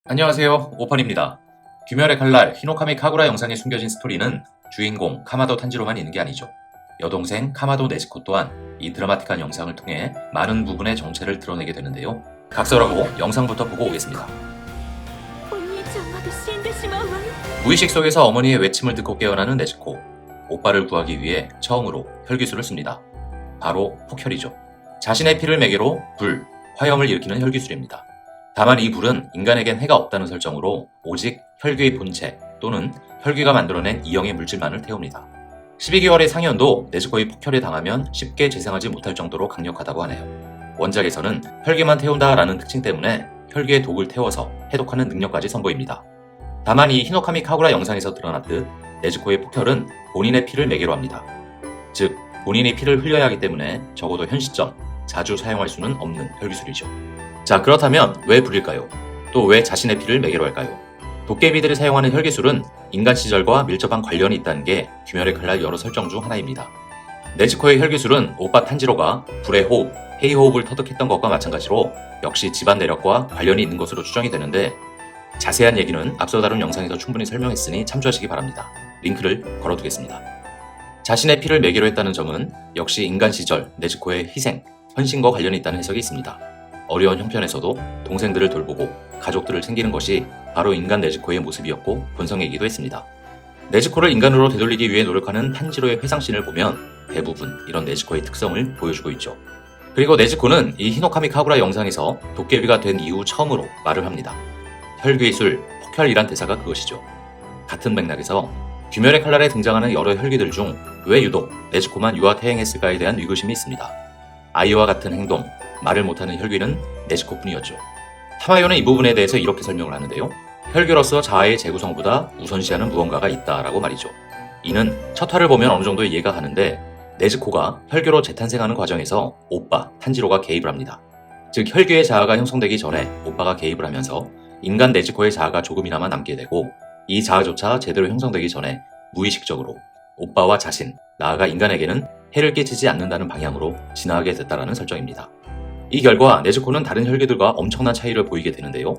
안녕하세요, 오펀입니다. 귀멸의 칼날 히노카미 카구라 영상에 숨겨진 스토리는 주인공 카마도 탄지로만 있는 게 아니죠. 여동생 카마도 네즈코 또한 이 드라마틱한 영상을 통해 많은 부분의 정체를 드러내게 되는데요. 각설하고 영상부터 보고 오겠습니다. 무의식 속에서 어머니의 외침을 듣고 깨어나는 네즈코. 오빠를 구하기 위해 처음으로 혈기술을 씁니다. 바로 폭혈이죠. 자신의 피를 매개로 불, 화염을 일으키는 혈기술입니다. 다만 이 불은 인간에겐 해가 없다는 설정으로 오직 혈귀의 본체 또는 혈귀가 만들어낸 이형의 물질만을 태웁니다. 12개월의 상현도 네즈코의 폭혈에 당하면 쉽게 재생하지 못할 정도로 강력하다고 하네요. 원작에서는 혈귀만 태운다라는 특징 때문에 혈귀의 독을 태워서 해독하는 능력까지 선보입니다. 다만 이 히노카미 카구라 영상에서 드러났듯 네즈코의 폭혈은 본인의 피를 매개로 합니다. 즉 본인이 피를 흘려야 하기 때문에 적어도 현 시점 자주 사용할 수는 없는 혈기술이죠. 자, 그렇다면 왜 불일까요? 또 왜 자신의 피를 매개로 할까요? 도깨비들이 사용하는 혈기술은 인간 시절과 밀접한 관련이 있다는 게 귀멸의 칼날 여러 설정 중 하나입니다. 네즈코의 혈기술은 오빠 탄지로가 불의 호흡, 헤이 호흡을 터득했던 것과 마찬가지로 역시 집안 내력과 관련이 있는 것으로 추정이 되는데 자세한 얘기는 앞서 다룬 영상에서 충분히 설명했으니 참조하시기 바랍니다. 링크를 걸어두겠습니다. 자신의 피를 매개로 했다는 점은 역시 인간 시절 네즈코의 희생, 헌신과 관련이 있다는 해석이 있습니다. 어려운 형편에서도 동생들을 돌보고 가족들을 챙기는 것이 바로 인간 네즈코의 모습이었고 본성이기도 했습니다. 네즈코를 인간으로 되돌리기 위해 노력하는 탄지로의 회상씬을 보면 대부분 이런 네즈코의 특성을 보여주고 있죠. 그리고 네즈코는 이 히노카미 카구라 영상에서 도깨비가 된 이후 처음으로 말을 합니다. 혈귀의 술, 폭혈이란 대사가 그것이죠. 같은 맥락에서 귀멸의 칼날에 등장하는 여러 혈귀들 중 왜 유독 네즈코만 유아태행했을까에 대한 의구심이 있습니다. 아이와 같은 행동, 말을 못하는 혈귀는 네즈코뿐이었죠. 타마요는 이 부분에 대해서 이렇게 설명을 하는데요. 혈귀로서 자아의 재구성보다 우선시하는 무언가가 있다라고 말이죠. 이는 첫 화를 보면 어느 정도 이해가 가는데 네즈코가 혈귀로 재탄생하는 과정에서 오빠 탄지로가 개입을 합니다. 즉 혈귀의 자아가 형성되기 전에 오빠가 개입을 하면서 인간 네즈코의 자아가 조금이나마 남게 되고 이 자아조차 제대로 형성되기 전에 무의식적으로 오빠와 자신, 나아가 인간에게는 해를 끼치지 않는다는 방향으로 진화하게 됐다라는 설정입니다. 이 결과 네즈코는 다른 혈귀들과 엄청난 차이를 보이게 되는데요.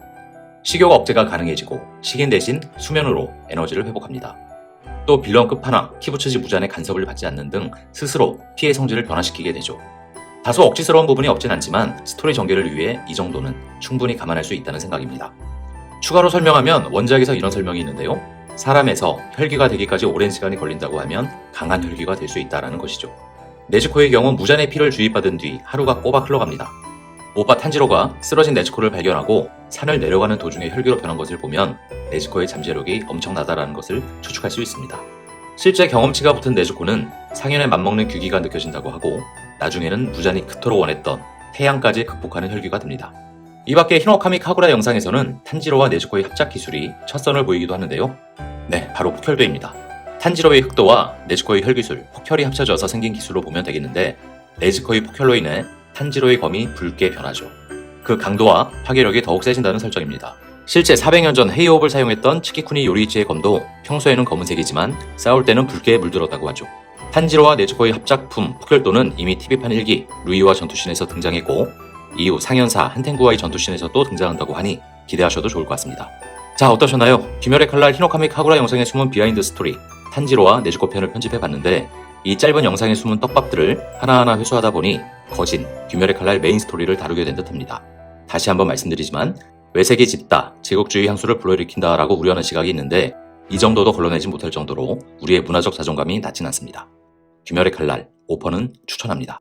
식욕 억제가 가능해지고 식인 대신 수면으로 에너지를 회복합니다. 또 빌런 끝판왕 키부츠지 무잔의 간섭을 받지 않는 등 스스로 피의 성질을 변화시키게 되죠. 다소 억지스러운 부분이 없진 않지만 스토리 전개를 위해 이 정도는 충분히 감안할 수 있다는 생각입니다. 추가로 설명하면 원작에서 이런 설명이 있는데요. 사람에서 혈귀가 되기까지 오랜 시간이 걸린다고 하면 강한 혈귀가 될 수 있다는 것이죠. 네즈코의 경우 무잔의 피를 주입받은 뒤 하루가 꼬박 흘러갑니다. 오빠 탄지로가 쓰러진 네즈코를 발견하고 산을 내려가는 도중에 혈귀로 변한 것을 보면 네즈코의 잠재력이 엄청나다라는 것을 추측할 수 있습니다. 실제 경험치가 붙은 네즈코는 상현에 맞먹는 귀기가 느껴진다고 하고 나중에는 무잔이 그토록 원했던 태양까지 극복하는 혈귀가 됩니다. 이 밖에 히노카미 카구라 영상에서는 탄지로와 네즈코의 합작 기술이 첫 선을 보이기도 하는데요. 네, 바로 폭혈도입니다. 탄지로의 흑도와 네즈코의 혈기술, 폭혈이 합쳐져서 생긴 기술로 보면 되겠는데 네즈코의 폭혈로 인해 탄지로의 검이 붉게 변하죠. 그 강도와 파괴력이 더욱 세진다는 설정입니다. 실제 400년 전 헤이호흡을 사용했던 츠키쿠니 요리이치의 검도 평소에는 검은색이지만 싸울 때는 붉게 물들었다고 하죠. 탄지로와 네즈코의 합작품 폭혈도는 이미 TV판 1기 루이와 전투씬에서 등장했고 이후 상현사 한텐구와의 전투씬에서 또 등장한다고 하니 기대하셔도 좋을 것 같습니다. 자, 어떠셨나요? 귀멸의 칼날 히노카미 카구라 영상에 숨은 비하인드 스토리 탄지로와 네즈코 편을 편집해봤는데 이 짧은 영상에 숨은 떡밥들을 하나하나 회수하다 보니 거진 귀멸의 칼날 메인 스토리를 다루게 된 듯합니다. 다시 한번 말씀드리지만 외색이 짙다, 제국주의 향수를 불러일으킨다 라고 우려하는 시각이 있는데 이 정도도 걸러내지 못할 정도로 우리의 문화적 자존감이 낮진 않습니다. 귀멸의 칼날, 오퍼는 추천합니다.